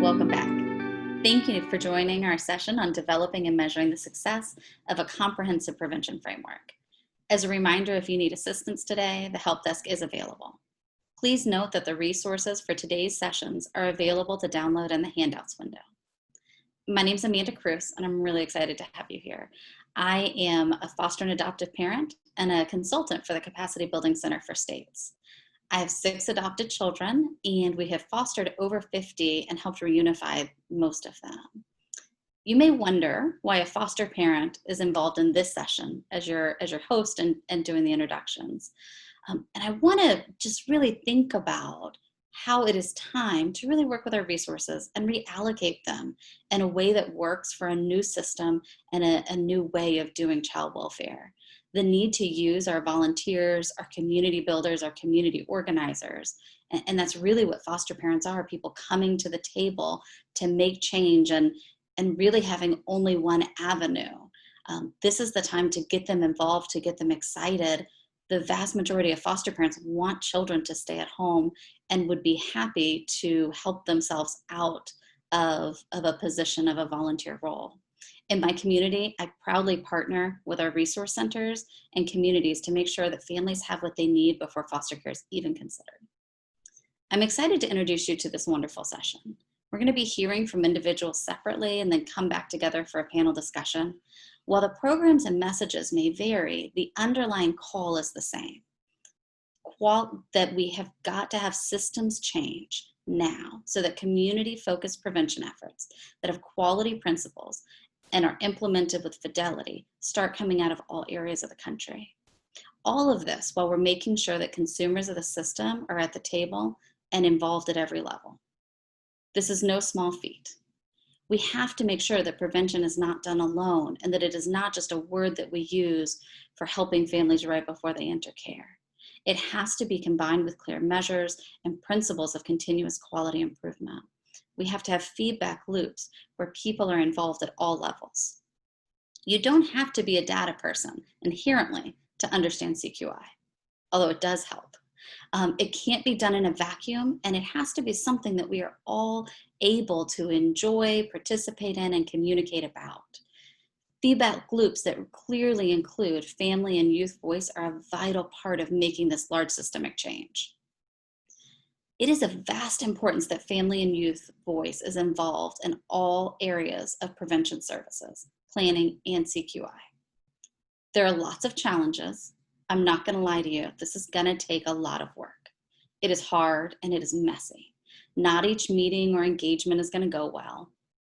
welcome back. Thank you for joining our session on developing and measuring the success of a comprehensive prevention framework. As a reminder, if you need assistance today, the help desk is available. Please note that the resources for today's sessions are available to download in the handouts window. My name is Amanda Cruz, and I'm really excited to have you here. I am a foster and adoptive parent and a consultant for the Capacity Building Center for States. I have 6 adopted children, and we have fostered over 50 and helped reunify most of them. You may wonder why a foster parent is involved in this session as your host and doing the introductions. And I want to just really think about how it is time to really work with our resources and reallocate them in a way that works for a new system and a new way of doing child welfare. The need to use our volunteers, our community builders, our community organizers. And that's really what foster parents are, people coming to the table to make change and really having only one avenue. This is the time to get them involved, to get them excited. The vast majority of foster parents want children to stay at home and would be happy to help themselves out of a position of a volunteer role. In my community, I proudly partner with our resource centers and communities to make sure that families have what they need before foster care is even considered. I'm excited to introduce you to this wonderful session. We're going to be hearing from individuals separately and then come back together for a panel discussion. While the programs and messages may vary, the underlying call is the same. That we have got to have systems change now so that community-focused prevention efforts that have quality principles and are implemented with fidelity start coming out of all areas of the country. All of this while we're making sure that consumers of the system are at the table and involved at every level. This is no small feat. We have to make sure that prevention is not done alone and that it is not just a word that we use for helping families right before they enter care. It has to be combined with clear measures and principles of continuous quality improvement. We have to have feedback loops where people are involved at all levels. You don't have to be a data person inherently to understand CQI, although it does help. It can't be done in a vacuum, and it has to be something that we are all able to enjoy, participate in, and communicate about. Feedback loops that clearly include family and youth voice are a vital part of making this large systemic change. It is of vast importance that family and youth voice is involved in all areas of prevention services, planning, and CQI. There are lots of challenges. I'm not going to lie to you. This is going to take a lot of work. It is hard and it is messy. Not each meeting or engagement is going to go well,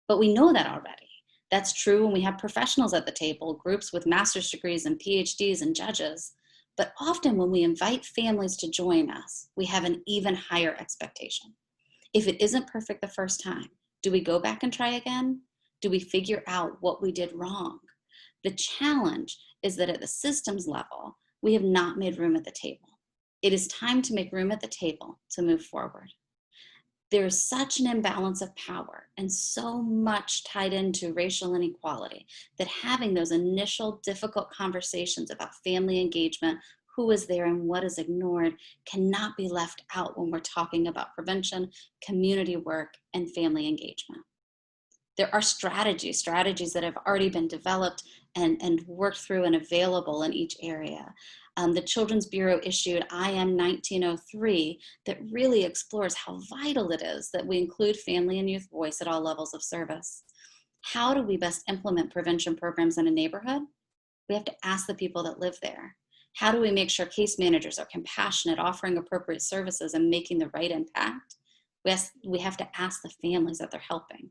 but we know that already. That's true when we have professionals at the table, groups with master's degrees and PhDs and judges. But often when we invite families to join us, we have an even higher expectation. If it isn't perfect the first time, do we go back and try again? Do we figure out what we did wrong? The challenge is that at the systems level, we have not made room at the table. It is time to make room at the table to move forward. There is such an imbalance of power and so much tied into racial inequality that having those initial difficult conversations about family engagement, who is there and what is ignored, cannot be left out when we're talking about prevention, community work, and family engagement. There are strategies that have already been developed and worked through and available in each area. The Children's Bureau issued IM 1903 that really explores how vital it is that we include family and youth voice at all levels of service. How do we best implement prevention programs in a neighborhood? We have to ask the people that live there. How do we make sure case managers are compassionate, offering appropriate services and making the right impact? We have to ask the families that they're helping.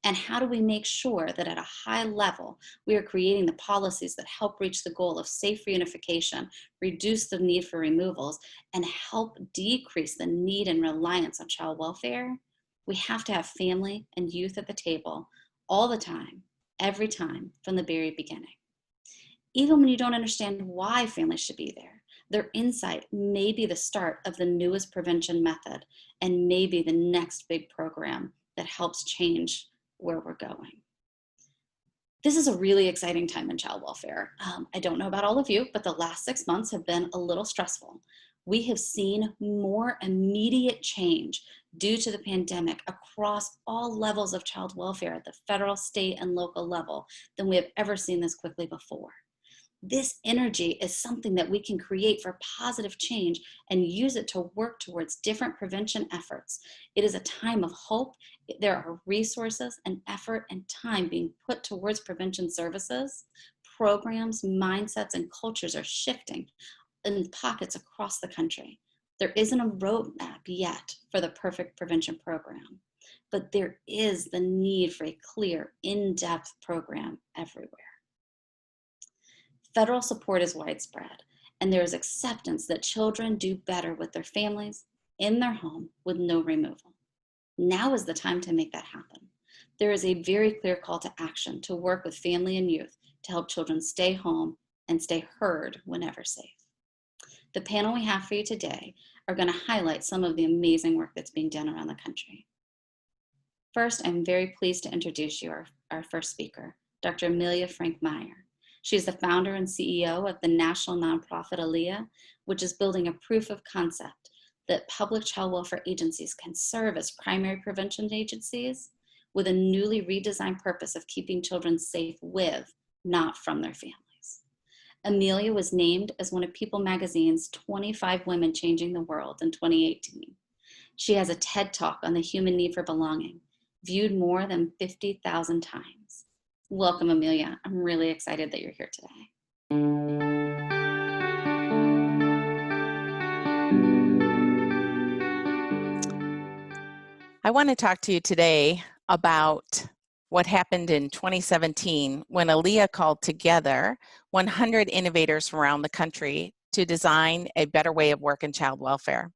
And how do we make sure that at a high level, we are creating the policies that help reach the goal of safe reunification, reduce the need for removals, and help decrease the need and reliance on child welfare? We have to have family and youth at the table all the time, every time, from the very beginning. Even when you don't understand why families should be there, their insight may be the start of the newest prevention method and maybe the next big program that helps change where we're going. This is a really exciting time in child welfare. I don't know about all of you, but the last 6 months have been a little stressful. We have seen more immediate change due to the pandemic across all levels of child welfare at the federal, state, and local level than we have ever seen this quickly before. This energy is something that we can create for positive change and use it to work towards different prevention efforts. It is a time of hope. There are resources and effort and time being put towards prevention services. Programs, mindsets, and cultures are shifting in pockets across the country. There isn't a roadmap yet for the perfect prevention program, but there is the need for a clear, in-depth program everywhere. Federal support is widespread, and there is acceptance that children do better with their families in their home with no removal. Now is the time to make that happen. There is a very clear call to action to work with family and youth to help children stay home and stay heard whenever safe. The panel we have for you today are going to highlight some of the amazing work that's being done around the country. First, I'm very pleased to introduce you our first speaker, Dr. Amelia Frank Meyer. She is the founder and CEO of the national nonprofit ALEA, which is building a proof of concept that public child welfare agencies can serve as primary prevention agencies with a newly redesigned purpose of keeping children safe with, not from their families. Amelia was named as one of People Magazine's 25 Women Changing the World in 2018. She has a TED Talk on the human need for belonging, viewed more than 50,000 times. Welcome, Amelia. I'm really excited that you're here today. I want to talk to you today about what happened in 2017 when ALEA called together 100 innovators from around the country to design a better way of work in child welfare.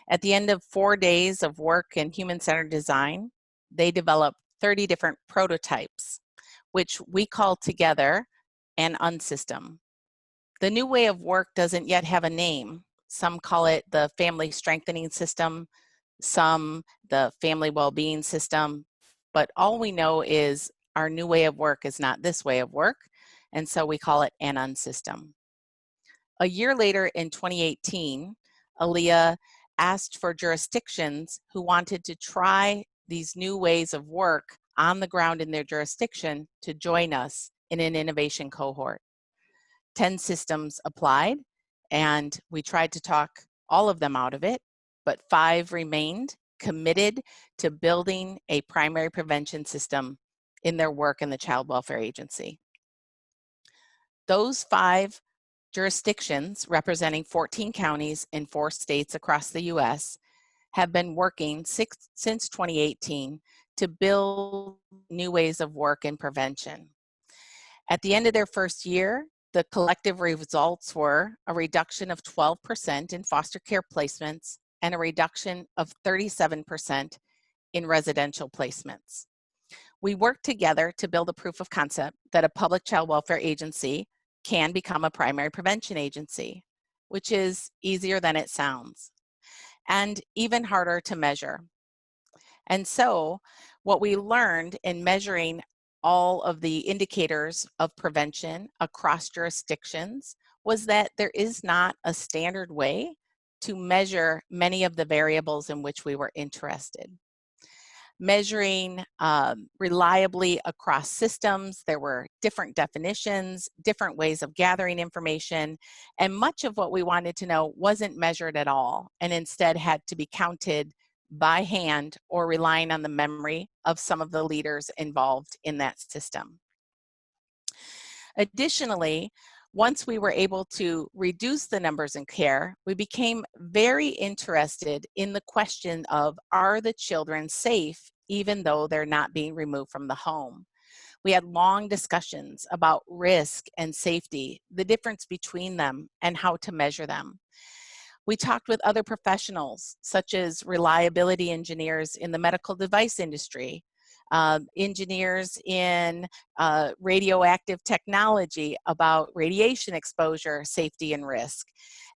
At the end of 4 days of work in human-centered design, they developed 30 different prototypes, which we call together an unsystem. The new way of work doesn't yet have a name. Some call it the family strengthening system, some the family well-being system, but all we know is our new way of work is not this way of work, and so we call it an unsystem. A year later in 2018, ALEA asked for jurisdictions who wanted to try these new ways of work on the ground in their jurisdiction to join us in an innovation cohort. 10 systems applied, and we tried to talk all of them out of it, but 5 remained committed to building a primary prevention system in their work in the Child Welfare Agency. Those 5 jurisdictions, representing 14 counties in 4 states across the U.S., have been working since 2018 to build new ways of work in prevention. At the end of their first year, the collective results were a reduction of 12% in foster care placements and a reduction of 37% in residential placements. We worked together to build a proof of concept that a public child welfare agency can become a primary prevention agency, which is easier than it sounds, and even harder to measure. And so what we learned in measuring all of the indicators of prevention across jurisdictions was that there is not a standard way to measure many of the variables in which we were interested. Measuring reliably across systems, there were different definitions, different ways of gathering information, and much of what we wanted to know wasn't measured at all and instead had to be counted by hand or relying on the memory of some of the leaders involved in that system. Additionally, once we were able to reduce the numbers in care, we became very interested in the question of, are the children safe even though they're not being removed from the home? We had long discussions about risk and safety, the difference between them, and how to measure them. We talked with other professionals, such as reliability engineers in the medical device industry, engineers in radioactive technology about radiation exposure, safety, and risk,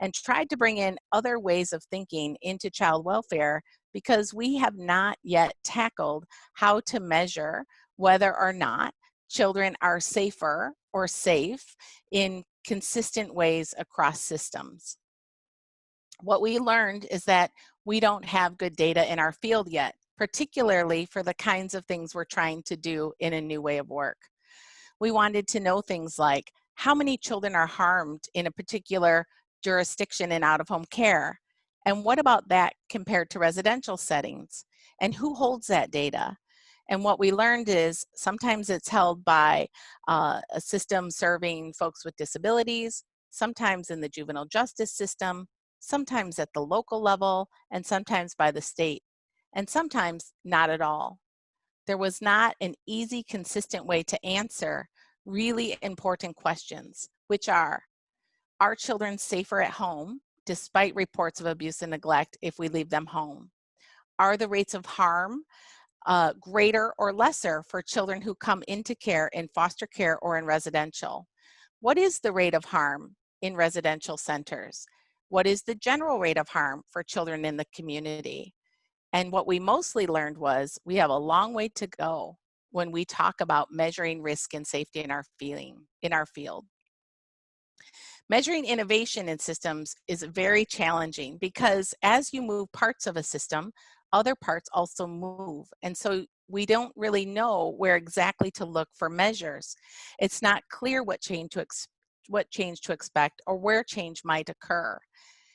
and tried to bring in other ways of thinking into child welfare because we have not yet tackled how to measure whether or not children are safer or safe in consistent ways across systems. What we learned is that we don't have good data in our field yet, particularly for the kinds of things we're trying to do in a new way of work. We wanted to know things like how many children are harmed in a particular jurisdiction in out-of-home care, and what about that compared to residential settings, and who holds that data? And what we learned is sometimes it's held by a system serving folks with disabilities, sometimes in the juvenile justice system, sometimes at the local level, and sometimes by the state, and sometimes not at all. There was not an easy, consistent way to answer really important questions, which are children safer at home despite reports of abuse and neglect if we leave them home? Are the rates of harm greater or lesser for children who come into care in foster care or in residential? What is the rate of harm in residential centers? What is the general rate of harm for children in the community? And what we mostly learned was we have a long way to go when we talk about measuring risk and safety in our field. Measuring innovation in systems is very challenging because as you move parts of a system, other parts also move. And so we don't really know where exactly to look for measures. It's not clear what change to expect or where change might occur.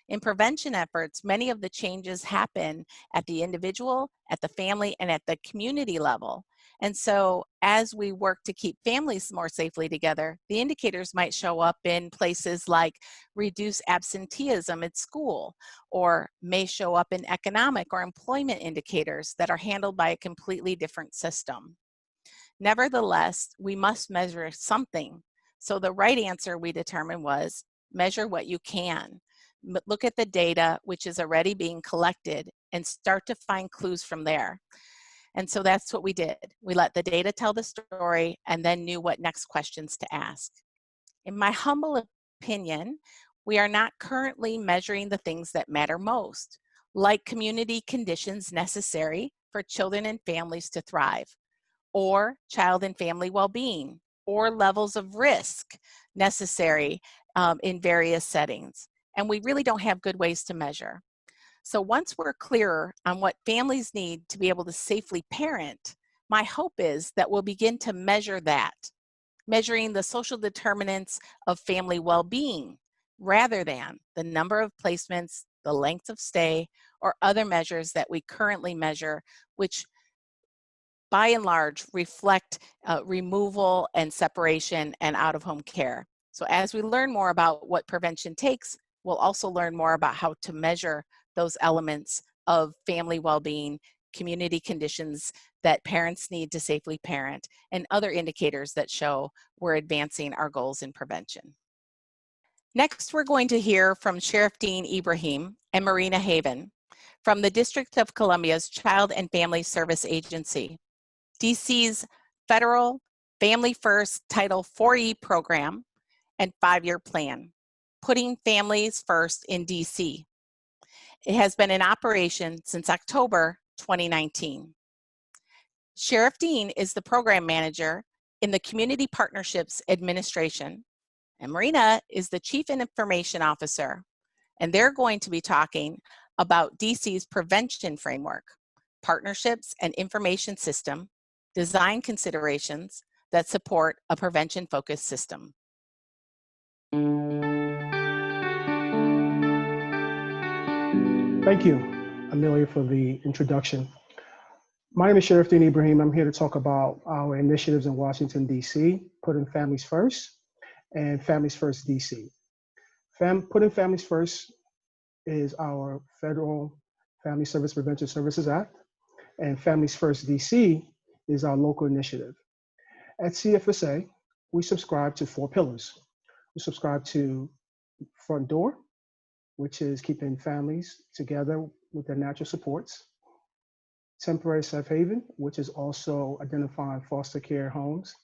In prevention efforts, many of the changes happen at the individual, at the family, and at the community level. And so as we work to keep families more safely together, the indicators might show up in places like reduce absenteeism at school, or may show up in economic or employment indicators that are handled by a completely different system. Nevertheless, we must measure something. So the right answer we determined was measure what you can. Look at the data which is already being collected and start to find clues from there. And so that's what we did. We let the data tell the story and then knew what next questions to ask. In my humble opinion, we are not currently measuring the things that matter most, like community conditions necessary for children and families to thrive, or child and family well-being, or levels of risk necessary in various settings. And we really don't have good ways to measure. So once we're clearer on what families need to be able to safely parent, my hope is that we'll begin to measure that, measuring the social determinants of family well-being rather than the number of placements, the length of stay, or other measures that we currently measure, which by and large reflect removal and separation and out-of-home care. So as we learn more about what prevention takes, we'll also learn more about how to measure those elements of family well-being, community conditions that parents need to safely parent, and other indicators that show we're advancing our goals in prevention. Next, we're going to hear from Sheriff Dean Ibrahim and Marina Haven from the District of Columbia's Child and Family Service Agency, DC's federal Family First Title 4E program and 5-year plan, putting families first in DC. It has been in operation since October 2019. Sheriff Dean is the program manager in the Community Partnerships Administration, and Marina is the Chief Information Officer. And they're going to be talking about DC's prevention framework, partnerships and information system, design considerations that support a prevention-focused system. Thank you, Amelia, for the introduction. My name is Sheriff Dean Ibrahim. I'm here to talk about our initiatives in Washington, D.C., Putting Families First and Families First DC. Putting Families First is our federal Family Service Prevention Services Act, and Families First DC is our local initiative. At CFSA, we subscribe to 4 pillars. We subscribe to Front Door, which is keeping families together with their natural supports. Temporary Safe Haven, which is also identifying foster care homes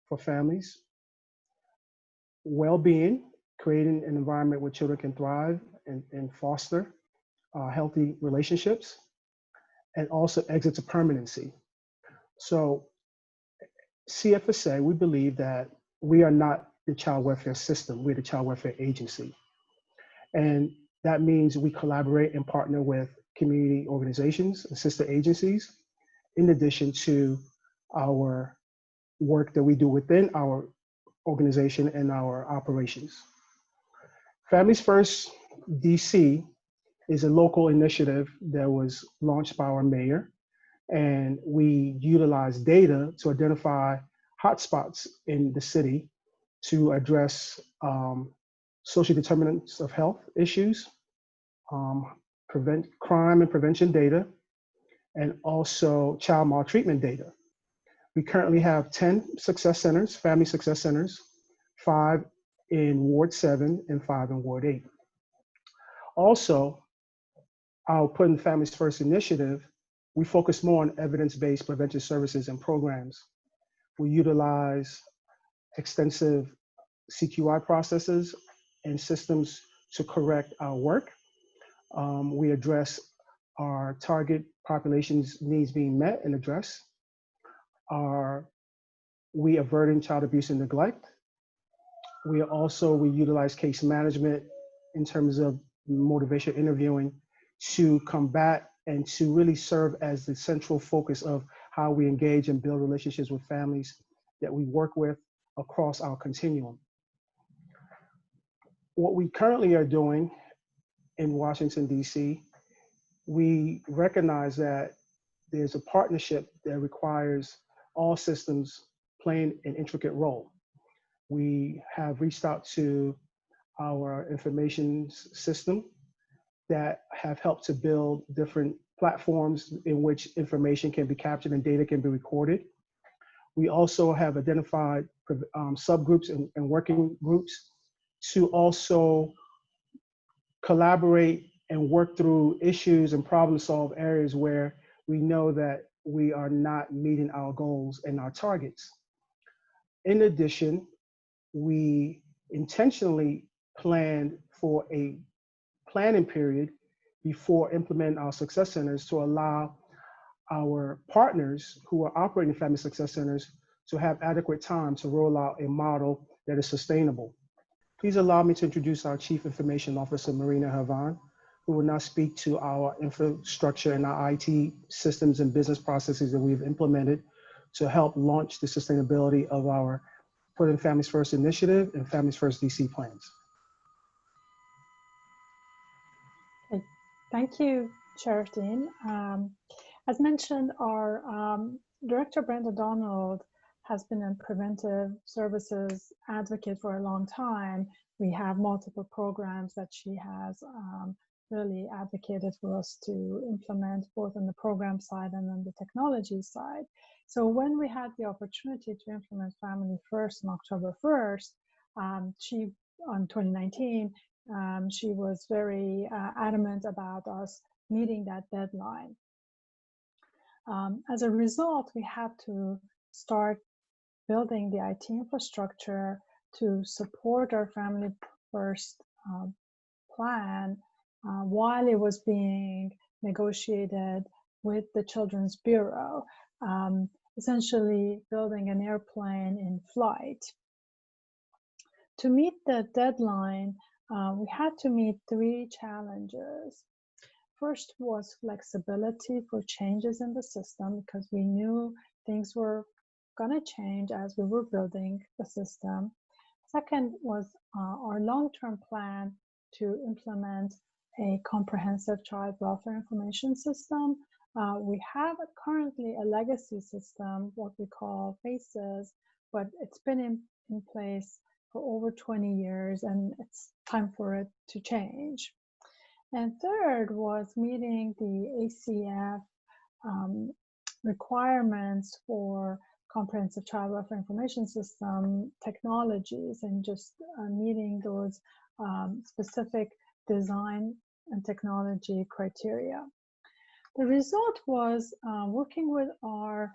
for families. Well-being, creating an environment where children can thrive and foster healthy relationships. And also exit to permanency. So CFSA, we believe that we are not the child welfare system, we're the child welfare agency. And That means we collaborate and partner with community organizations and sister agencies, in addition to our work that we do within our organization and our operations. Families First DC is a local initiative that was launched by our mayor, and we utilize data to identify hotspots in the city to address social determinants of health issues, prevent crime and prevention data, and also child maltreatment data. We currently have 10 success centers, family success centers, 5 in Ward 7 and 5 in Ward 8. Also, our Putting Families First initiative, we focus more on evidence-based prevention services and programs. We utilize extensive CQI processes and systems to correct our work. We address our target population's needs being met and addressed. We averting child abuse and neglect. We utilize case management in terms of motivation interviewing to combat and to really serve as the central focus of how we engage and build relationships with families that we work with across our continuum. What we currently are doing in Washington, D.C., we recognize that there's a partnership that requires all systems playing an intricate role. We have reached out to our information system that have helped to build different platforms in which information can be captured and data can be recorded. We also have identified subgroups and working groups to also collaborate and work through issues and problem solve areas where we know that we are not meeting our goals and our targets. In addition, we intentionally planned for a planning period before implementing our success centers to allow our partners who are operating family success centers to have adequate time to roll out a model that is sustainable. Please allow me to introduce our Chief Information Officer, Marina Havan, who will now speak to our infrastructure and our IT systems and business processes that we've implemented to help launch the sustainability of our Putting Families First initiative and Families First DC plans. Okay. Thank you, Sheriff Dean. As mentioned, our Director Brenda Donald has been a preventive services advocate for a long time. We have multiple programs that she has really advocated for us to implement, both on the program side and on the technology side. So when we had the opportunity to implement Family First on October 1st, on 2019, she was very adamant about us meeting that deadline. As a result, we had to start building the IT infrastructure to support our Family First plan while it was being negotiated with the Children's Bureau, essentially building an airplane in flight. To meet the deadline, we had to meet 3 challenges. First was flexibility for changes in the system, because we knew things were going to change as we were building the system. Second was our long-term plan to implement a comprehensive child welfare information system. We have currently a legacy system, what we call FACES, but it's been in place for over 20 years, and it's time for it to change. And third was meeting the ACF requirements for comprehensive child welfare information system technologies, and just meeting those specific design and technology criteria. The result was working with our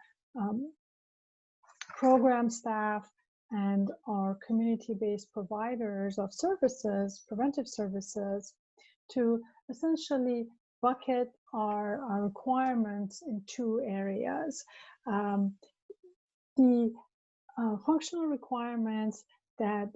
program staff and our community-based providers of services, preventive services, to essentially bucket our requirements in 2 areas. The functional requirements that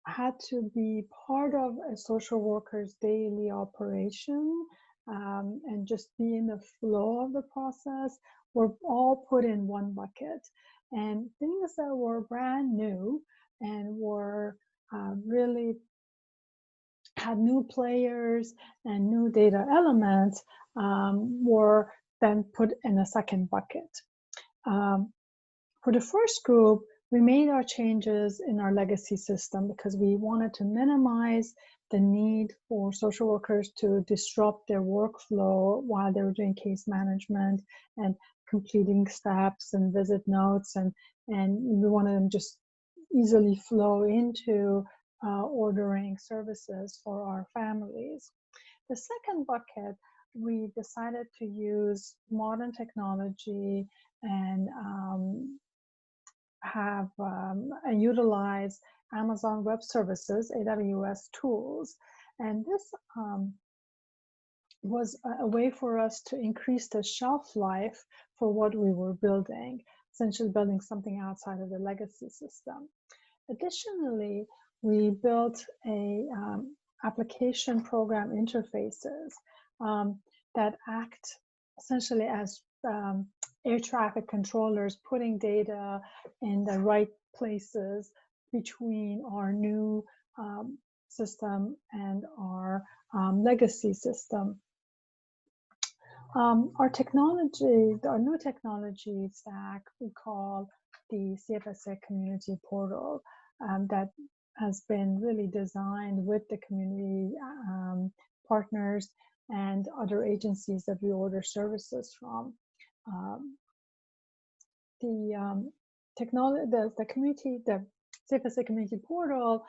had to be part of a social worker's daily operation and just be in the flow of the process were all put in one bucket. And things that were brand new and were really had new players and new data elements were then put in a second bucket. For the first group, we made our changes in our legacy system because we wanted to minimize the need for social workers to disrupt their workflow while they were doing case management and completing steps and visit notes, and we wanted them just easily flow into ordering services for our families. The second bucket, we decided to use modern technology and and utilize Amazon Web Services, AWS tools. And this was a way for us to increase the shelf life for what we were building, essentially building something outside of the legacy system. Additionally, we built a application program interfaces that act essentially as air traffic controllers, putting data in the right places between our new system and our legacy system. Our technology, our new technology stack, we call the CFSA Community Portal, that has been really designed with the community partners and other agencies that we order services from. The CFSA Community Portal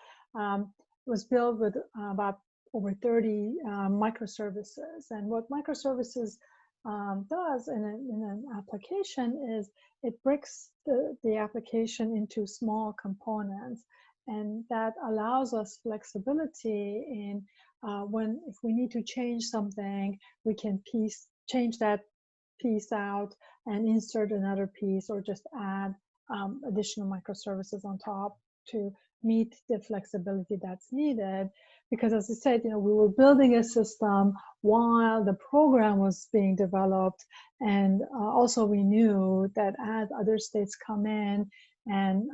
was built with about over 30 microservices. And what microservices does in an application is it breaks the application into small components, and that allows us flexibility in if we need to change something, we can change that piece out and insert another piece, or just add additional microservices on top to meet the flexibility that's needed. Because as I said, we were building a system while the program was being developed, and also we knew that as other states come in and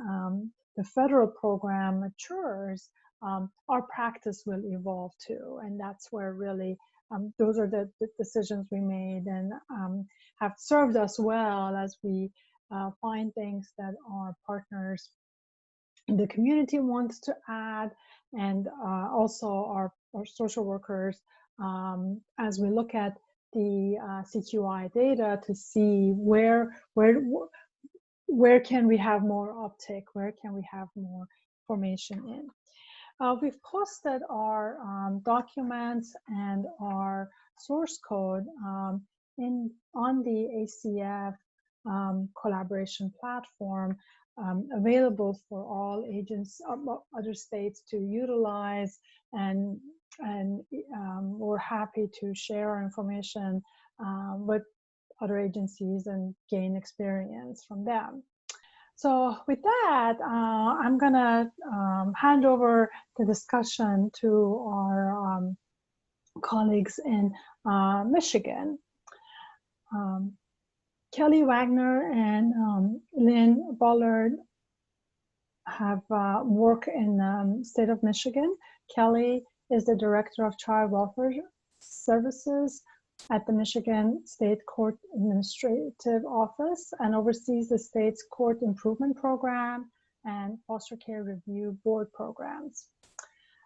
the federal program matures, our practice will evolve too, and that's where really those are the decisions we made, and have served us well as we find things that our partners in the community wants to add, and also our social workers as we look at the CQI data to see where can we have more uptake, where can we have more information in. We've posted our documents and our source code on the ACF collaboration platform, available for all agents, other states to utilize, and we're happy to share our information with other agencies and gain experience from them. So with that, I'm gonna hand over the discussion to our colleagues in Michigan. Kelly Wagner and Lynn Bullard have worked in the state of Michigan. Kelly is the Director of Child Welfare Services at the Michigan State Court Administrative Office and oversees the state's court improvement program and foster care review board programs.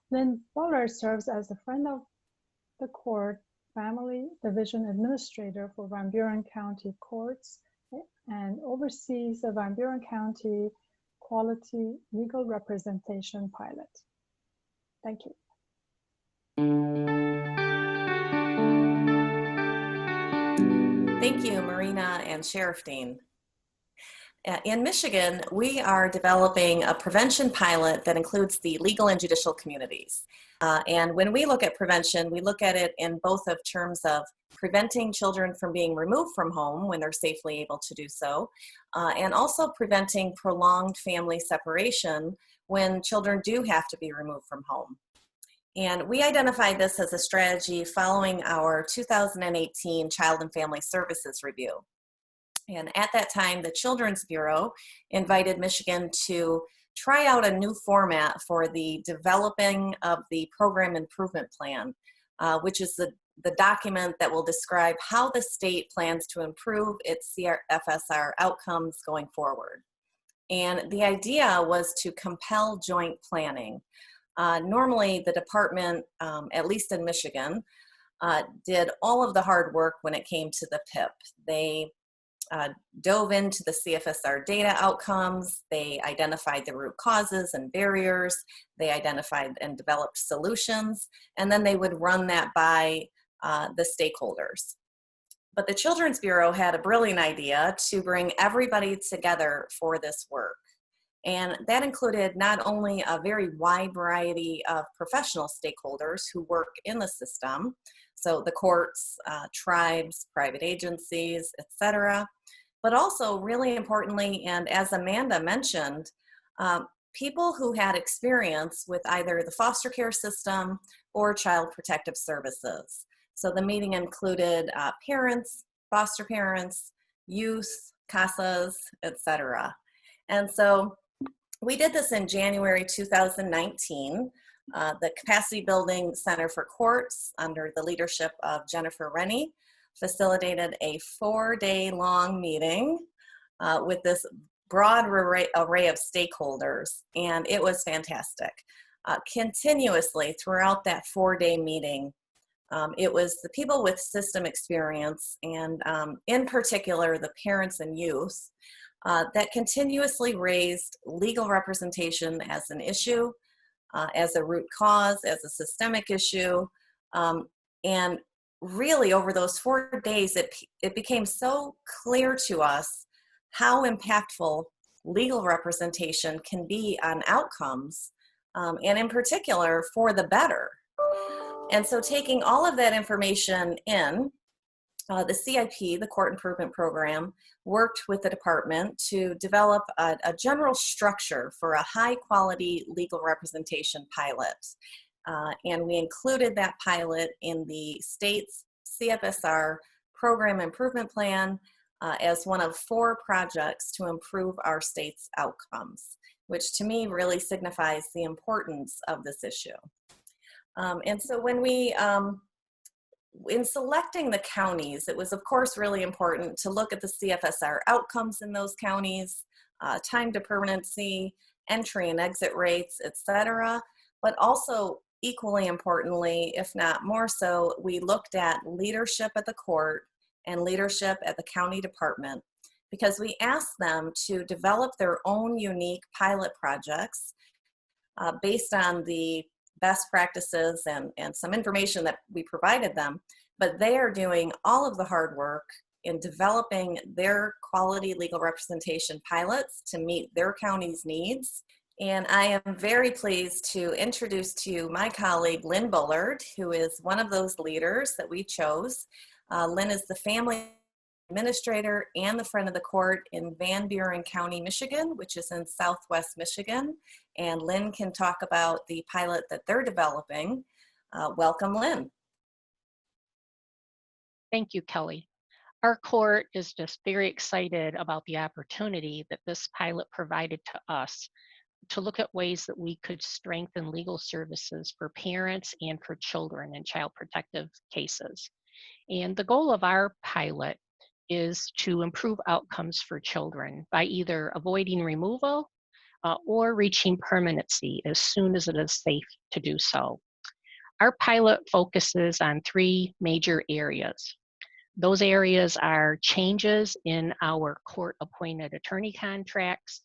Lynn Bullard serves as the Friend of the Court Family Division Administrator for Van Buren County Courts and oversees the Van Buren County Quality Legal Representation Pilot. Thank you. Thank you, Marina and Sheriff Dean. In Michigan, we are developing a prevention pilot that includes the legal and judicial communities. And when we look at prevention, we look at it in both of terms of preventing children from being removed from home when they're safely able to do so, and also preventing prolonged family separation when children do have to be removed from home. And we identified this as a strategy following our 2018 Child and Family Services Review. And at that time, the Children's Bureau invited Michigan to try out a new format for the developing of the Program Improvement Plan, which is the document that will describe how the state plans to improve its CFSR outcomes going forward. And the idea was to compel joint planning. Normally, the department, at least in Michigan, did all of the hard work when it came to the PIP. They dove into the CFSR data outcomes, they identified the root causes and barriers, they identified and developed solutions, and then they would run that by the stakeholders. But the Children's Bureau had a brilliant idea to bring everybody together for this work. And that included not only a very wide variety of professional stakeholders who work in the system, so the courts, tribes, private agencies, etc., but also really importantly, and as Amanda mentioned, people who had experience with either the foster care system or child protective services. So the meeting included parents, foster parents, youth, CASAs, etc. And so we did this in January 2019. The Capacity Building Center for Courts, under the leadership of Jennifer Rennie, facilitated a 4-day-long meeting with this broad array of stakeholders, and it was fantastic. Continuously throughout that 4-day meeting, it was the people with system experience, and in particular the parents and youth, that continuously raised legal representation as an issue, as a root cause, as a systemic issue, and really over those 4 days, it became so clear to us how impactful legal representation can be on outcomes, and in particular for the better. And so taking all of that information in, the CIP, the Court Improvement Program, worked with the department to develop a general structure for a high quality legal representation pilot. And we included that pilot in the state's CFSR Program Improvement Plan as one of 4 projects to improve our state's outcomes, which to me really signifies the importance of this issue. And so when we, in selecting the counties, it was of course really important to look at the CFSR outcomes in those counties, time to permanency, entry and exit rates, etc. But also equally importantly, if not more so, we looked at leadership at the court and leadership at the county department, because we asked them to develop their own unique pilot projects based on the best practices and some information that we provided them, but they are doing all of the hard work in developing their quality legal representation pilots to meet their county's needs. And I am very pleased to introduce to you my colleague, Lynn Bullard, who is one of those leaders that we chose. Lynn is the family administrator and the friend of the court in Van Buren County, Michigan, which is in Southwest Michigan. And Lynn can talk about the pilot that they're developing. Welcome, Lynn. Thank you, Kelly. Our court is just very excited about the opportunity that this pilot provided to us to look at ways that we could strengthen legal services for parents and for children in child protective cases. And the goal of our pilot is to improve outcomes for children by either avoiding removal or reaching permanency as soon as it is safe to do so. Our pilot focuses on 3 major areas. Those areas are changes in our court-appointed attorney contracts,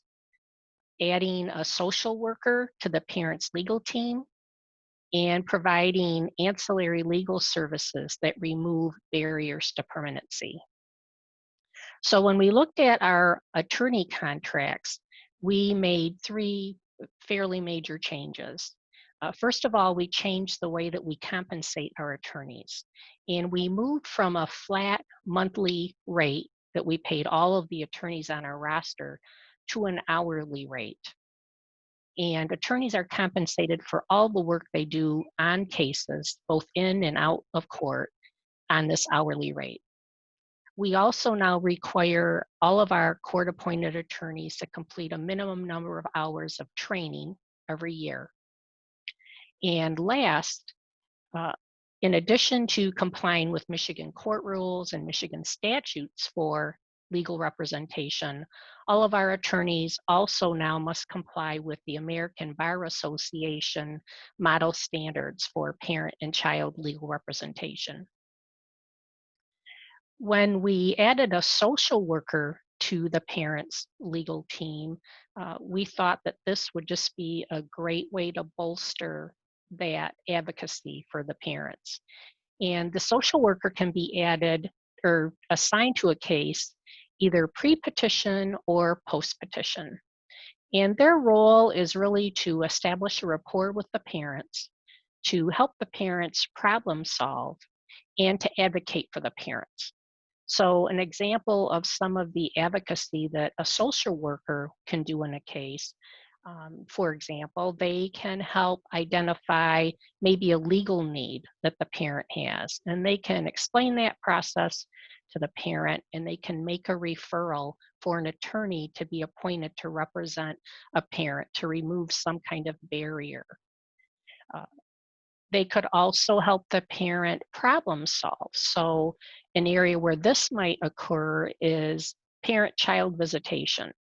adding a social worker to the parents' legal team, and providing ancillary legal services that remove barriers to permanency. So when we looked at our attorney contracts, we made 3 fairly major changes. First of all, we changed the way that we compensate our attorneys. And we moved from a flat monthly rate that we paid all of the attorneys on our roster to an hourly rate. And attorneys are compensated for all the work they do on cases, both in and out of court, on this hourly rate. We also now require all of our court-appointed attorneys to complete a minimum number of hours of training every year. And last, in addition to complying with Michigan court rules and Michigan statutes for legal representation, all of our attorneys also now must comply with the American Bar Association model standards for parent and child legal representation. When we added a social worker to the parents' legal team, we thought that this would just be a great way to bolster that advocacy for the parents. And the social worker can be added or assigned to a case either pre-petition or post-petition. And their role is really to establish a rapport with the parents, to help the parents problem solve, and to advocate for the parents. So an example of some of the advocacy that a social worker can do in a case, for example, they can help identify maybe a legal need that the parent has, and they can explain that process to the parent, and they can make a referral for an attorney to be appointed to represent a parent to remove some kind of barrier. They could also help the parent problem solve. So an area where this might occur is parent-child visitation.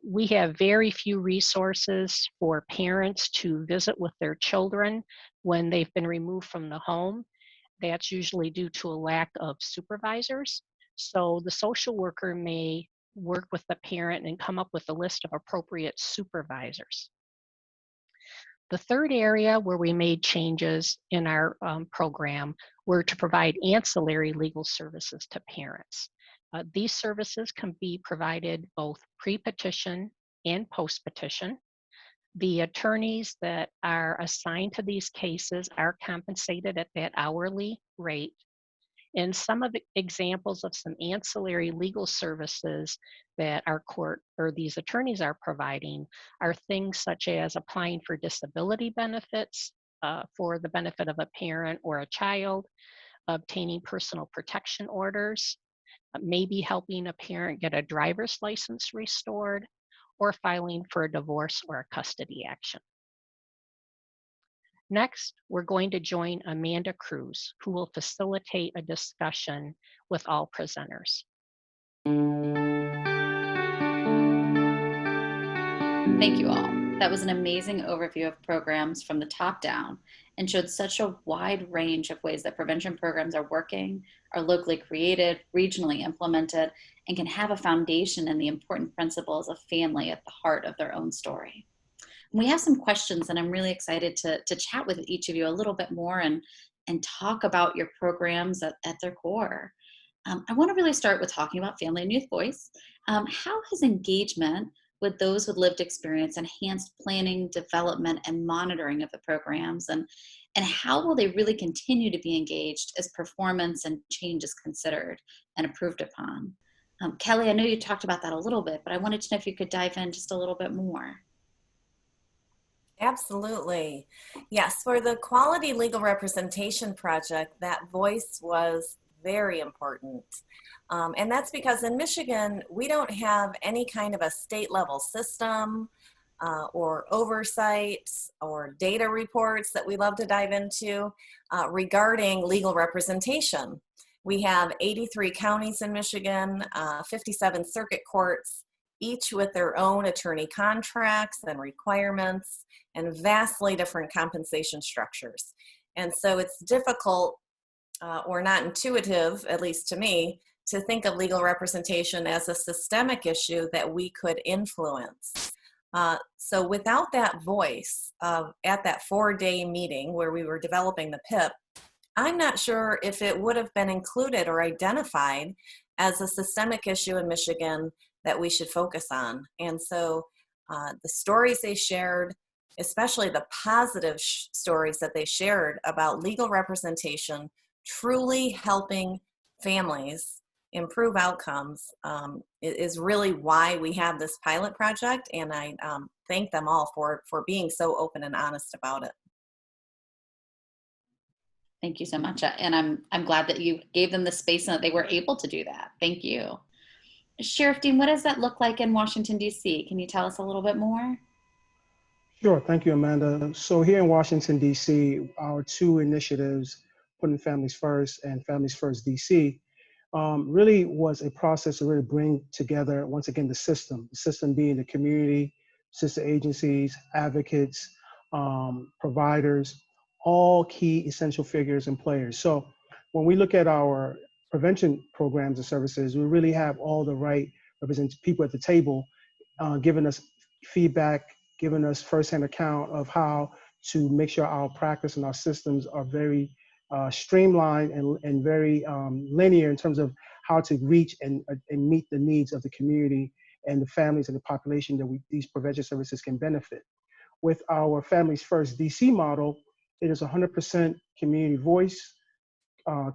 We have very few resources for parents to visit with their children when they've been removed from the home. That's usually due to a lack of supervisors. So the social worker may work with the parent and come up with a list of appropriate supervisors. The third area where we made changes in our program were to provide ancillary legal services to parents. These services can be provided both pre-petition and post-petition. The attorneys that are assigned to these cases are compensated at that hourly rate. And some of the examples of some ancillary legal services that our court or these attorneys are providing are things such as applying for disability benefits for the benefit of a parent or a child, obtaining personal protection orders, maybe helping a parent get a driver's license restored, or filing for a divorce or a custody action. Next, we're going to join Amanda Cruz, who will facilitate a discussion with all presenters. Thank you all. That was an amazing overview of programs from the top down and showed such a wide range of ways that prevention programs are working, are locally created, regionally implemented, and can have a foundation in the important principles of family at the heart of their own story. We have some questions, and I'm really excited to chat with each of you a little bit more and talk about your programs at their core. I want to really start with talking about Family and Youth Voice. How has engagement with those with lived experience enhanced planning, development, and monitoring of the programs? And how will they really continue to be engaged as performance and change is considered and approved upon? Kelly, I know you talked about that a little bit, but I wanted to know if you could dive in just a little bit more. Absolutely. Yes, for the Quality Legal Representation Project, that voice was very important. And that's because in Michigan, we don't have any kind of a state level system or oversight or data reports that we love to dive into regarding legal representation. We have 83 counties in Michigan, 57 circuit courts, each with their own attorney contracts and requirements and vastly different compensation structures. And so it's difficult or not intuitive, at least to me, to think of legal representation as a systemic issue that we could influence. So without that voice at that 4-day meeting where we were developing the PIP, I'm not sure if it would have been included or identified as a systemic issue in Michigan that we should focus on. And so the stories they shared, especially the positive stories that they shared about legal representation truly helping families improve outcomes is really why we have this pilot project, and I thank them all for being so open and honest about it. Thank you so much. And I'm glad that you gave them the space and that they were able to do that. Thank you. Sheriff Dean, what does that look like in Washington, D.C.? Can you tell us a little bit more? Sure. Thank you, Amanda. So here in Washington, D.C., our two initiatives, Putting Families First and Families First D.C., really was a process to really bring together, once again, the system being the community, sister agencies, advocates, providers, all key essential figures and players. So when we look at our prevention programs and services, we really have all the right people at the table giving us feedback, giving us firsthand account of how to make sure our practice and our systems are very streamlined and very linear in terms of how to reach and meet the needs of the community and the families and the population that these prevention services can benefit. With our Families First DC model, it is 100% community voice,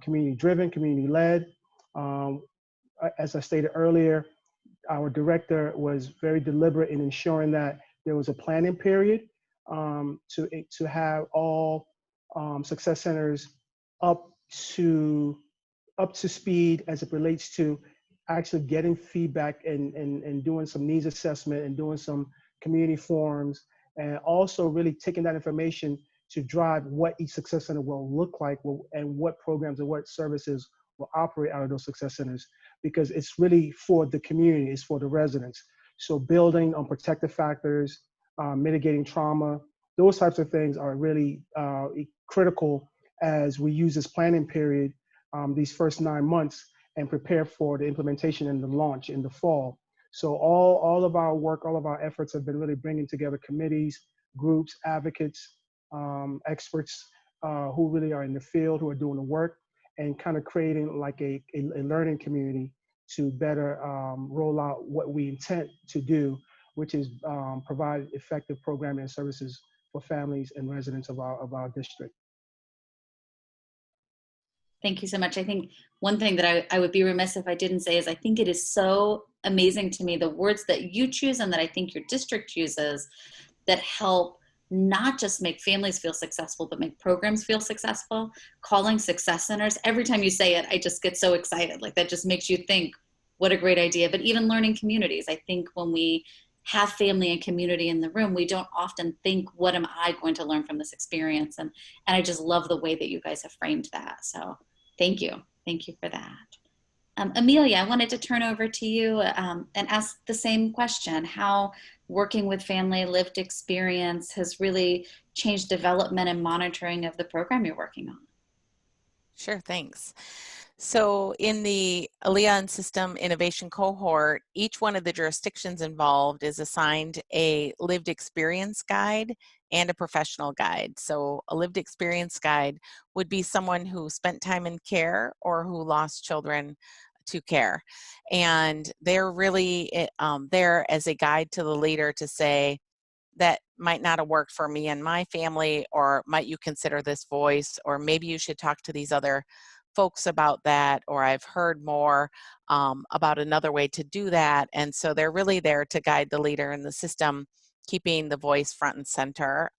community driven, community led. As I stated earlier, our director was very deliberate in ensuring that there was a planning period to have all success centers up to speed as it relates to actually getting feedback and doing some needs assessment and doing some community forums, and also really taking that information to drive what each success center will look like and what programs and what services will operate out of those success centers, because it's really for the community, it's for the residents. So building on protective factors, mitigating trauma, those types of things are really critical as we use this planning period, these first 9 months, and prepare for the implementation and the launch in the fall. So all of our work, all of our efforts have been really bringing together committees, groups, advocates, experts who really are in the field, who are doing the work, and kind of creating like a learning community to better roll out what we intend to do, which is provide effective programming and services for families and residents of our district. Thank you so much. I think one thing that I would be remiss if I didn't say is I think it is so amazing to me, the words that you choose and that I think your district chooses that help not just make families feel successful, but make programs feel successful. Calling success centers, every time you say it, I just get so excited. Like that just makes you think, what a great idea. But even learning communities, I think when we have family and community in the room, we don't often think, what am I going to learn from this experience? And I just love the way that you guys have framed that. So thank you. Thank you for that. Amelia, I wanted to turn over to you and ask the same question, how working with family lived experience has really changed development and monitoring of the program you're working on. Sure, thanks. So in the ALEA and System Innovation Cohort, each one of the jurisdictions involved is assigned a lived experience guide and a professional guide. So a lived experience guide would be someone who spent time in care or who lost children to care. And they're really there as a guide to the leader to say, that might not have worked for me and my family, or might you consider this voice, or maybe you should talk to these other folks about that, or I've heard more about another way to do that. And so they're really there to guide the leader in the system, keeping the voice front and center,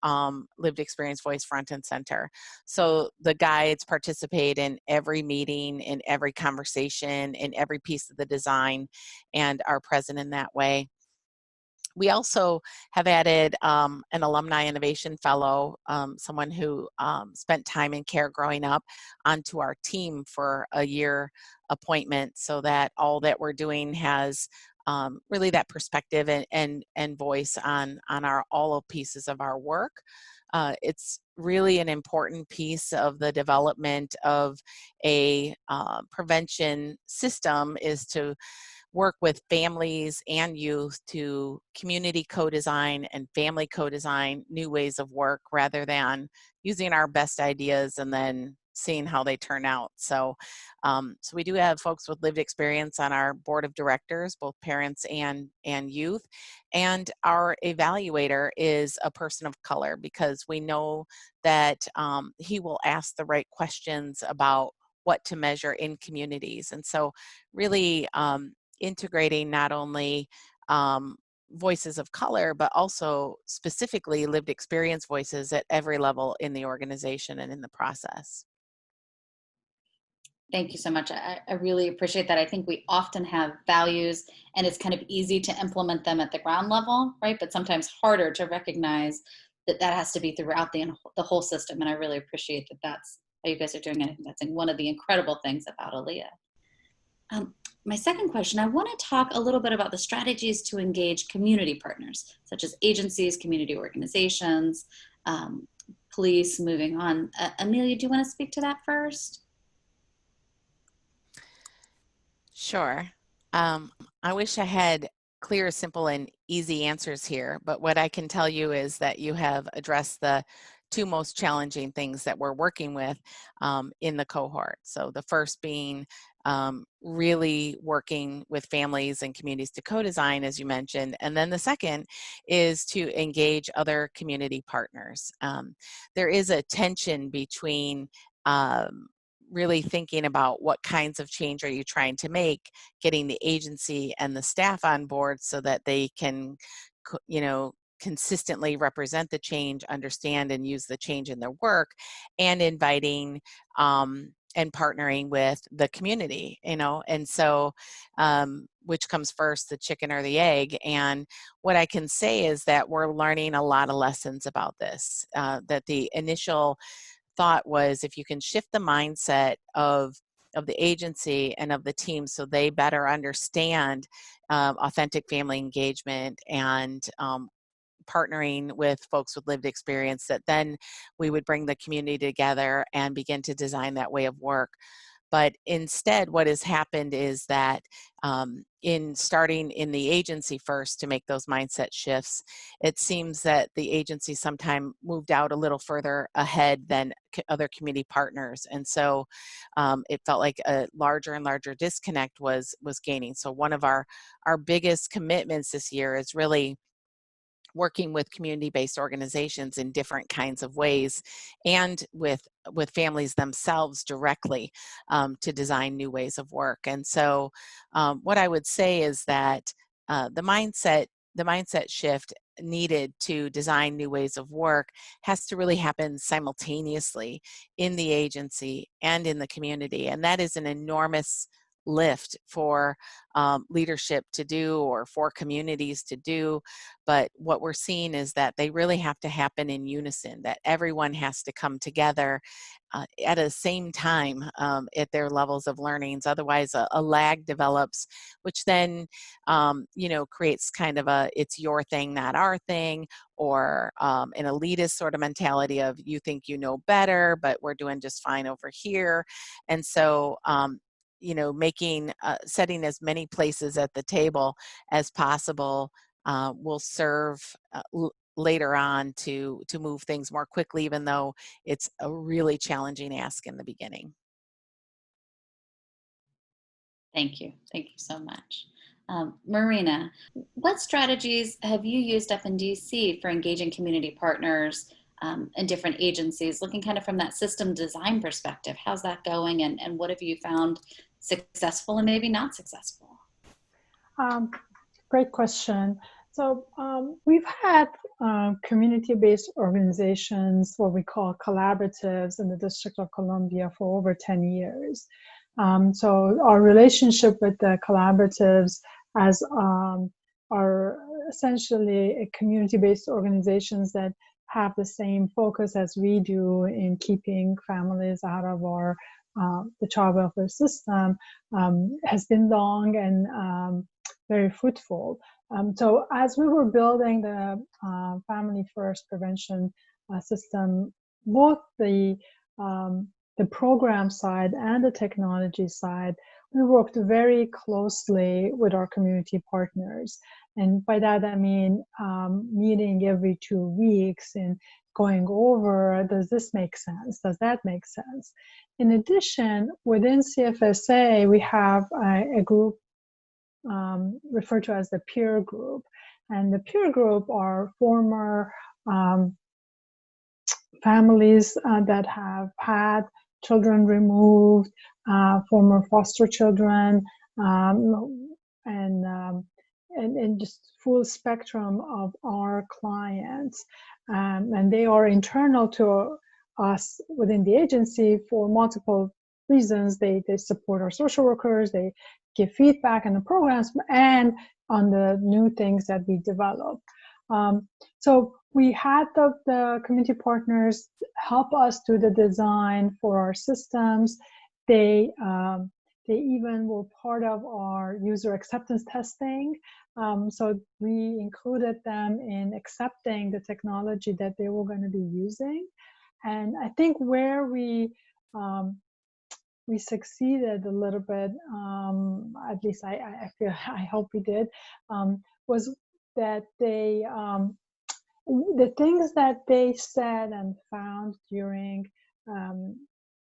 lived experience voice front and center. So the guides participate in every meeting, in every conversation, in every piece of the design, and are present in that way. We also have added an alumni innovation fellow, someone who spent time in care growing up, onto our team for a year appointment, so that all that we're doing has really that perspective and voice on all pieces of our work. It's really an important piece of the development of a prevention system, is to work with families and youth to community co-design and family co-design new ways of work, rather than using our best ideas and then seeing how they turn out. So we do have folks with lived experience on our board of directors, both parents and youth. And our evaluator is a person of color, because we know that he will ask the right questions about what to measure in communities. And so really integrating not only voices of color, but also specifically lived experience voices at every level in the organization and in the process. Thank you so much. I really appreciate that. I think we often have values and it's kind of easy to implement them at the ground level, right? But sometimes harder to recognize that that has to be throughout the whole system. And I really appreciate that that's how you guys are doing it. I think that's one of the incredible things about ALEA. My second question, I want to talk a little bit about the strategies to engage community partners, such as agencies, community organizations, police, moving on. Amelia, do you want to speak to that first? Sure. I wish I had clear, simple, and easy answers here, but what I can tell you is that you have addressed the two most challenging things that we're working with in the cohort. So the first being really working with families and communities to co-design, as you mentioned, and then the second is to engage other community partners. There is a tension between really thinking about what kinds of change are you trying to make, getting the agency and the staff on board so that they can, consistently represent the change, understand and use the change in their work, and inviting and partnering with the community, and so which comes first, the chicken or the egg? And what I can say is that we're learning a lot of lessons about this, that the initial thought was, if you can shift the mindset of the agency and of the team so they better understand authentic family engagement and partnering with folks with lived experience, that then we would bring the community together and begin to design that way of work. But instead, what has happened is that in starting in the agency first to make those mindset shifts, it seems that the agency sometime moved out a little further ahead than other community partners. And so it felt like a larger and larger disconnect was gaining. So one of our biggest commitments this year is really working with community-based organizations in different kinds of ways, and with families themselves directly to design new ways of work. And so what I would say is that the mindset shift needed to design new ways of work has to really happen simultaneously in the agency and in the community. And that is an enormous lift for leadership to do, or for communities to do. But what we're seeing is that they really have to happen in unison, that everyone has to come together at the same time at their levels of learnings. Otherwise a lag develops, which then creates kind of a it's your thing, not our thing, or an elitist sort of mentality of you think you know better, but we're doing just fine over here. And so setting as many places at the table as possible will serve later on to move things more quickly, even though it's a really challenging ask in the beginning. Thank you. Thank you so much. Marina, what strategies have you used up in DC for engaging community partners and different agencies, looking kind of from that system design perspective? How's that going, and what have you found successful and maybe not successful? Great question. So we've had community-based organizations, what we call collaboratives, in the District of Columbia for over 10 years. So our relationship with the collaboratives are essentially community-based organizations that have the same focus as we do in keeping families out of the child welfare system, has been long and very fruitful. So as we were building the Family First prevention system, both the program side and the technology side, we worked very closely with our community partners. And by that, I mean meeting every 2 weeks and going over, does this make sense? Does that make sense? In addition, within CFSA, we have a group referred to as the peer group. And the peer group are former families that have had children removed, former foster children, and just full spectrum of our clients. And they are internal to us within the agency for multiple reasons. They support our social workers, they give feedback on the programs and on the new things that we develop. So we had the community partners help us do the design for our systems. They even were part of our user acceptance testing. So we included them in accepting the technology that they were going to be using. And I think where we succeeded a little bit, at least I feel, I hope we did, was that they, the things that they said and found during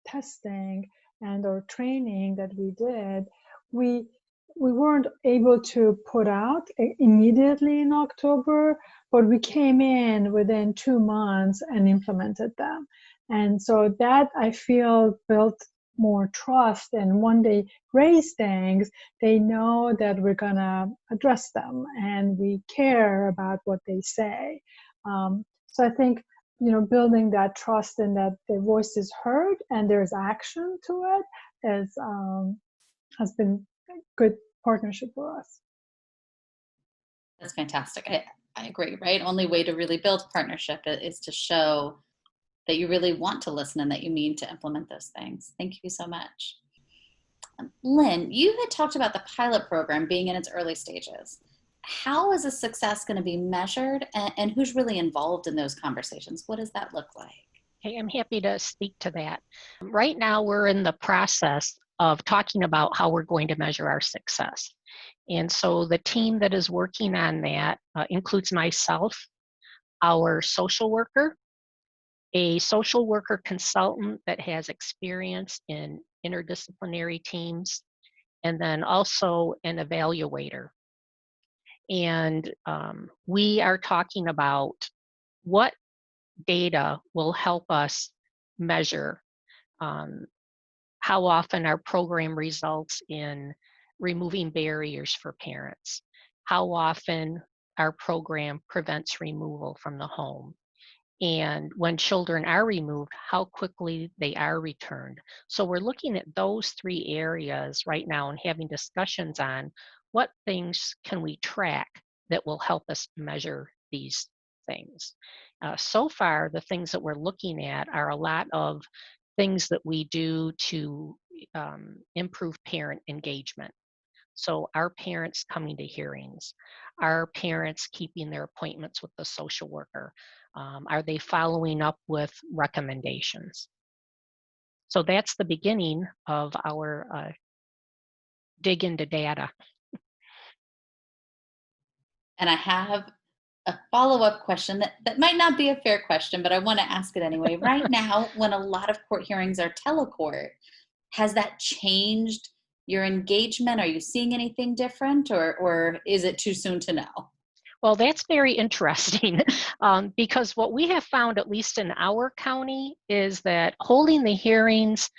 testing and or training that we did, we weren't able to put out immediately in October, but we came in within 2 months and implemented them. And so that, I feel, built more trust, and when they raise things, they know that we're gonna address them and we care about what they say. So I think, building that trust and that their voice is heard and there's action to it has been a good partnership for us. That's fantastic. I agree, right? Only way to really build partnership is to show that you really want to listen and that you mean to implement those things. Thank you so much. Lynn, you had talked about the pilot program being in its early stages. How is a success going to be measured, and who's really involved in those conversations? What does that look like? Hey, I'm happy to speak to that. Right now, we're in the process of talking about how we're going to measure our success. And so the team that is working on that includes myself, our social worker, a social worker consultant that has experience in interdisciplinary teams, and then also an evaluator. And we are talking about what data will help us measure how often our program results in removing barriers for parents, how often our program prevents removal from the home, and when children are removed, how quickly they are returned. So we're looking at those 3 areas right now and having discussions on what things can we track that will help us measure these things. So far, the things that we're looking at are a lot of things that we do to improve parent engagement. So our parents coming to hearings, our parents keeping their appointments with the social worker, are they following up with recommendations? So that's the beginning of our dig into data. And I have a follow-up question that might not be a fair question, but I want to ask it anyway. Right now, when a lot of court hearings are telecourt, has that changed your engagement? Are you seeing anything different, or is it too soon to know? Well, that's very interesting because what we have found, at least in our county, is that holding the hearings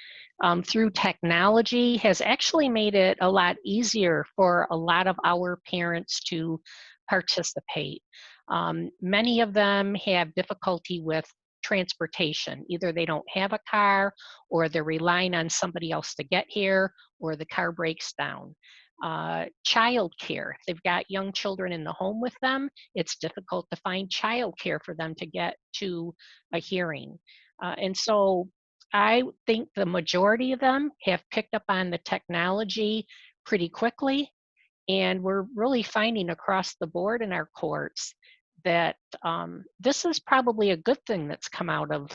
through technology has actually made it a lot easier for a lot of our parents to participate. Many of them have difficulty with transportation. Either they don't have a car, or they're relying on somebody else to get here, or the car breaks down. Childcare. If they've got young children in the home with them, it's difficult to find childcare for them to get to a hearing. And so I think the majority of them have picked up on the technology pretty quickly. And we're really finding across the board in our courts that this is probably a good thing that's come out of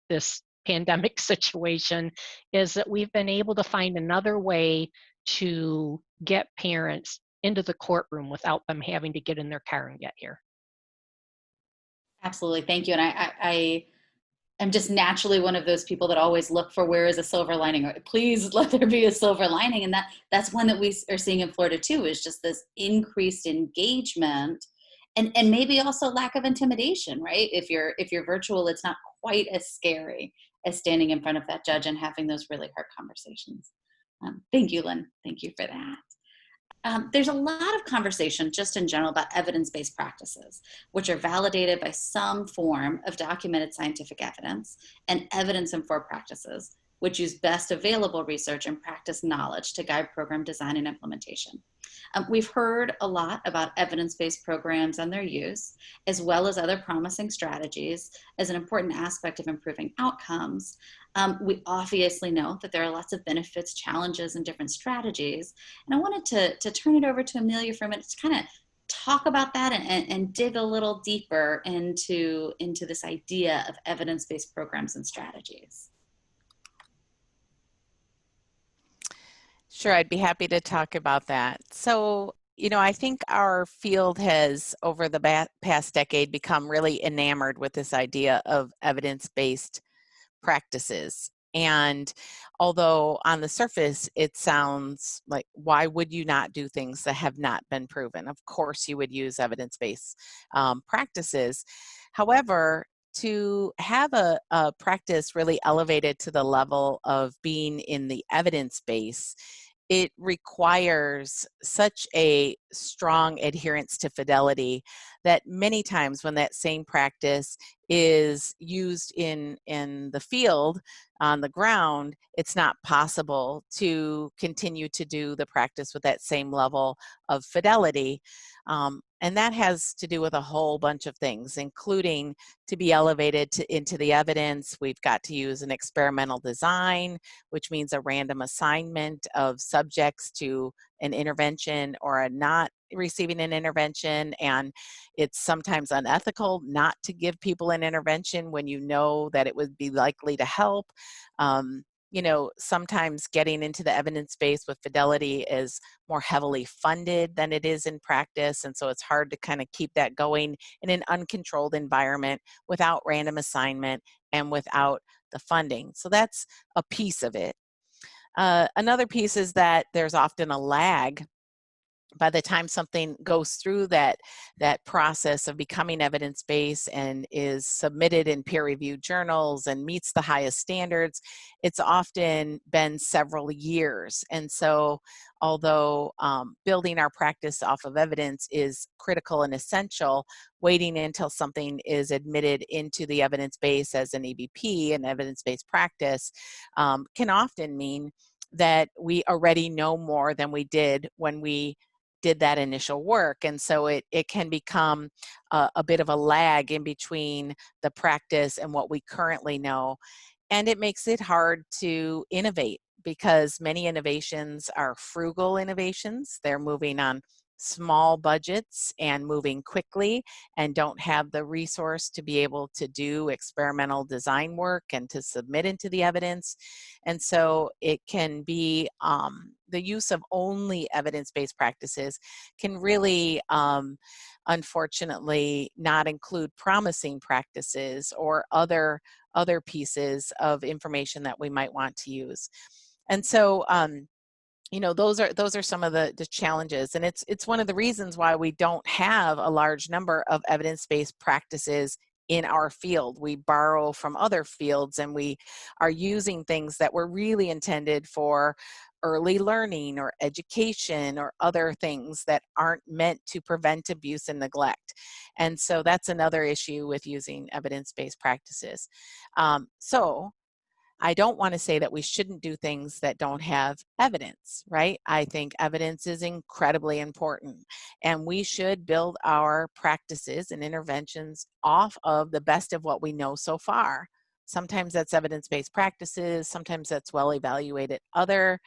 this pandemic situation, is that we've been able to find another way to get parents into the courtroom without them having to get in their car and get here. Absolutely. Thank you. And I am just naturally one of those people that always look for where is a silver lining, or please let there be a silver lining. And that's one that we are seeing in Florida too, is just this increased engagement and maybe also lack of intimidation, right? If you're virtual, it's not quite as scary as standing in front of that judge and having those really hard conversations. Thank you, Lynn. Thank you for that. There's a lot of conversation just in general about evidence-based practices, which are validated by some form of documented scientific evidence, and evidence-informed practices, which use best available research and practice knowledge to guide program design and implementation. We've heard a lot about evidence-based programs and their use, as well as other promising strategies as an important aspect of improving outcomes. We obviously know that there are lots of benefits, challenges, and different strategies. And I wanted to turn it over to Amelia for a minute to kind of talk about that and dig a little deeper into this idea of evidence-based programs and strategies. Sure, I'd be happy to talk about that. So, I think our field has, over the past decade, become really enamored with this idea of evidence-based practices. And although on the surface, it sounds like, why would you not do things that have not been proven? Of course, you would use evidence-based practices. However, to have a practice really elevated to the level of being in the evidence base, it requires such a strong adherence to fidelity that many times when that same practice is used in the field on the ground, it's not possible to continue to do the practice with that same level of fidelity. And that has to do with a whole bunch of things, including to be elevated into the evidence, we've got to use an experimental design, which means a random assignment of subjects to an intervention or a not receiving an intervention. And it's sometimes unethical not to give people an intervention when you know that it would be likely to help. Sometimes getting into the evidence base with fidelity is more heavily funded than it is in practice. And so it's hard to kind of keep that going in an uncontrolled environment without random assignment and without the funding. So that's a piece of it. Another piece is that there's often a lag by the time something goes through that process of becoming evidence-based and is submitted in peer-reviewed journals and meets the highest standards. It's often been several years. And so although building our practice off of evidence is critical and essential, waiting until something is admitted into the evidence base as an EBP, an evidence-based practice, can often mean that we already know more than we did when we did that initial work. And so it can become a bit of a lag in between the practice and what we currently know. And it makes it hard to innovate because many innovations are frugal innovations. They're moving on small budgets and moving quickly and don't have the resource to be able to do experimental design work and to submit into the evidence. And so it can be the use of only evidence-based practices can really unfortunately not include promising practices or other pieces of information that we might want to use. And so those are some of the challenges, and it's one of the reasons why we don't have a large number of evidence-based practices in our field. We borrow from other fields, and we are using things that were really intended for early learning or education or other things that aren't meant to prevent abuse and neglect. And so that's another issue with using evidence-based practices. So I don't want to say that we shouldn't do things that don't have evidence, right? I think evidence is incredibly important, and we should build our practices and interventions off of the best of what we know so far. Sometimes that's evidence-based practices, sometimes that's well-evaluated other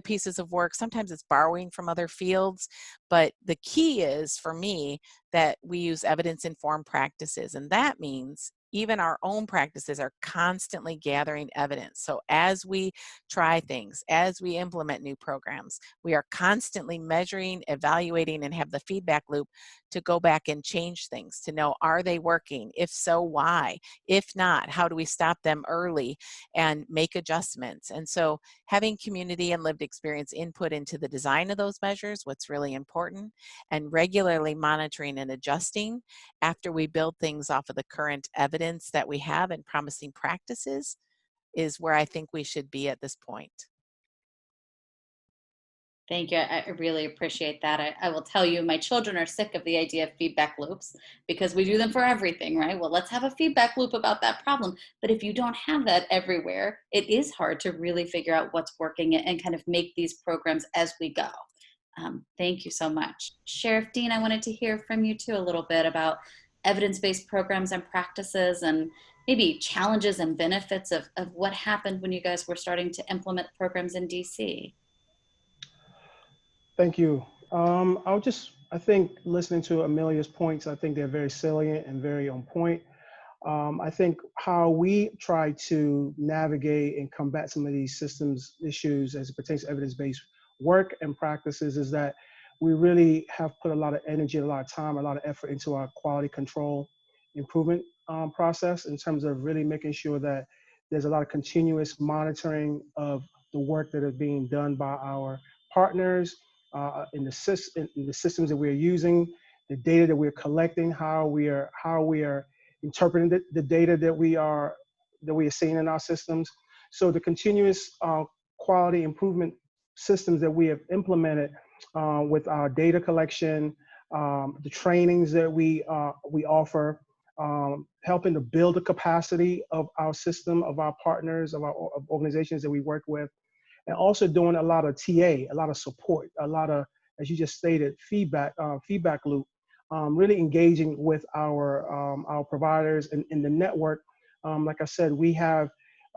pieces of work, sometimes it's borrowing from other fields, but the key is, for me, that we use evidence-informed practices, and that means even our own practices are constantly gathering evidence. So as we try things, as we implement new programs, we are constantly measuring, evaluating, and have the feedback loop to go back and change things, to know, are they working? If so, why? If not, how do we stop them early and make adjustments? And so Having community and lived experience input into the design of those measures, what's really important, and regularly monitoring and adjusting after we build things off of the current evidence that we have and promising practices is where I think we should be at this point. Thank you. I really appreciate that. I will tell you, my children are sick of the idea of feedback loops because we do them for everything, right? Well, let's have a feedback loop about that problem. But if you don't have that everywhere, it is hard to really figure out what's working and kind of make these programs as we go. Thank you so much. Sheriff Dean, I wanted to hear from you too a little bit about evidence-based programs and practices and maybe challenges and benefits of what happened when you guys were starting to implement programs in DC. Thank you. I think listening to Amelia's points, I think they're very salient and very on point. I think how we try to navigate and combat some of these systems issues as it pertains to evidence-based work and practices is that we really have put a lot of energy, a lot of time, a lot of effort into our quality control improvement process in terms of really making sure that there's a lot of continuous monitoring of the work that is being done by our partners, in the systems that we're using, the data that we're collecting, how we are interpreting the data that we are seeing in our systems. So the continuous quality improvement systems that we have implemented with our data collection, the trainings that we offer, helping to build the capacity of our system, of our partners, of organizations that we work with, and also doing a lot of TA, a lot of support, a lot of, as you just stated, feedback loop, really engaging with our providers in the network. Like I said, we have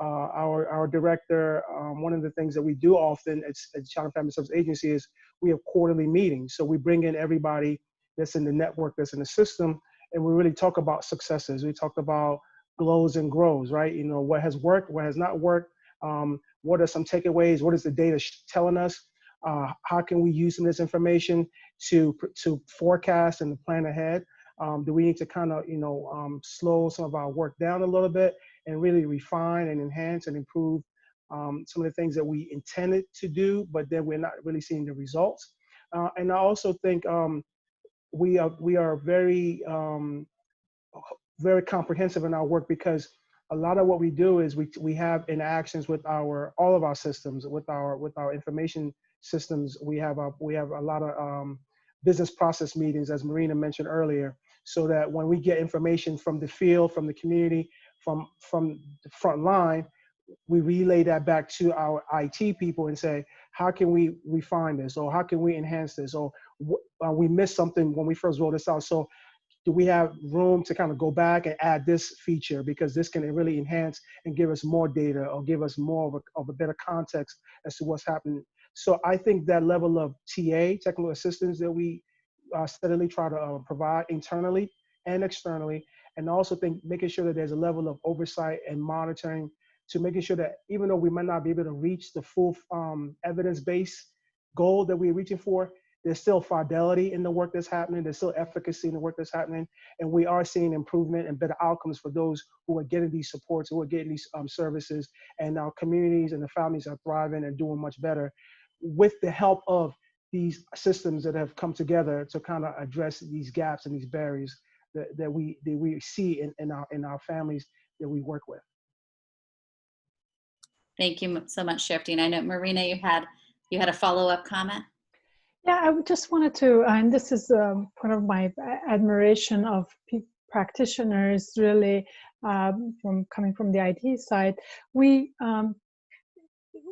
our director. One of the things that we do often at Child and Family Services Agency is we have quarterly meetings. So we bring in everybody that's in the network, that's in the system, and we really talk about successes. We talk about glows and grows, right? You know, what has worked, what has not worked. What are some takeaways? What is the data telling us? How can we use some of this information to forecast and plan ahead? Do we need to kind of, slow some of our work down a little bit and really refine and enhance and improve some of the things that we intended to do, but then we're not really seeing the results? And I also think we are very very comprehensive in our work, because a lot of what we do is we have interactions with all of our systems, with our information systems. We have a lot of business process meetings, as Marina mentioned earlier, so that when we get information from the field, from the community, from the front line, we relay that back to our IT people and say, how can we refine this, or how can we enhance this, or we missed something when we first rolled this out. So do we have room to kind of go back and add this feature, because this can really enhance and give us more data, or give us more of a better context as to what's happening. So I think that level of TA, technical assistance, that we steadily try to provide internally and externally, and also think making sure that there's a level of oversight and monitoring to making sure that even though we might not be able to reach the full evidence-based goal that we're reaching for, there's still fidelity in the work that's happening. There's still efficacy in the work that's happening. And we are seeing improvement and better outcomes for those who are getting these supports, who are getting these services. And our communities and the families are thriving and doing much better with the help of these systems that have come together to kind of address these gaps and these barriers that we see in our families that we work with. Thank you so much, Sheriff Dean. I know, Marina, you had a follow-up comment? Yeah, I just wanted to, and this is part of my admiration of practitioners, really, coming from the IT side. We,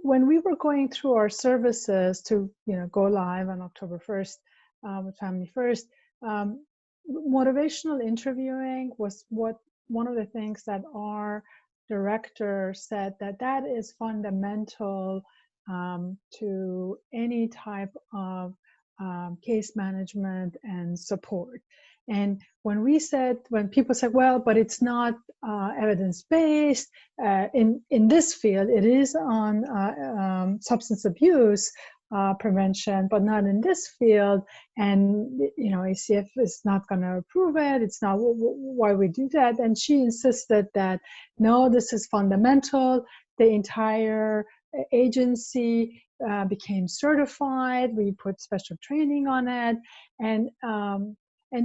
when we were going through our services to, go live on October 1st with Family First, motivational interviewing was one of the things that our director said that is fundamental to any type of case management and support. And when people said, well, but it's not evidence-based in this field, it is on substance abuse prevention, but not in this field. And, ACF is not going to approve it. It's not why we do that. And she insisted that, no, this is fundamental. The entire agency became certified. We put special training on it, and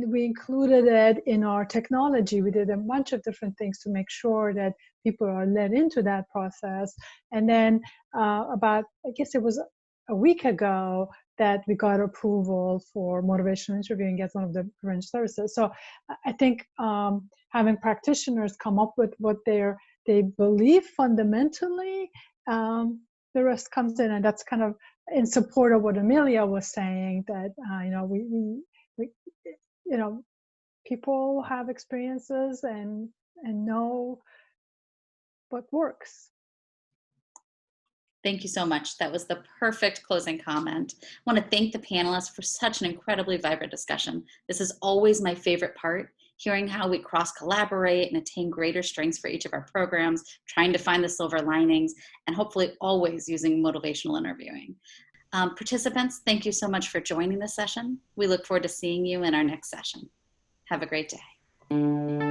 we included it in our technology. We did a bunch of different things to make sure that people are led into that process. And then about, I guess it was a week ago, that we got approval for motivational interviewing as one of the prevention services. So I think having practitioners come up with what they believe fundamentally, the rest comes in, and that's kind of in support of what Amelia was saying, that we people have experiences and know what works. Thank you so much. That was the perfect closing comment. I want to thank the panelists for such an incredibly vibrant discussion. This is always my favorite part, hearing how we cross-collaborate and attain greater strengths for each of our programs, trying to find the silver linings, and hopefully always using motivational interviewing. Participants, thank you so much for joining this session. We look forward to seeing you in our next session. Have a great day.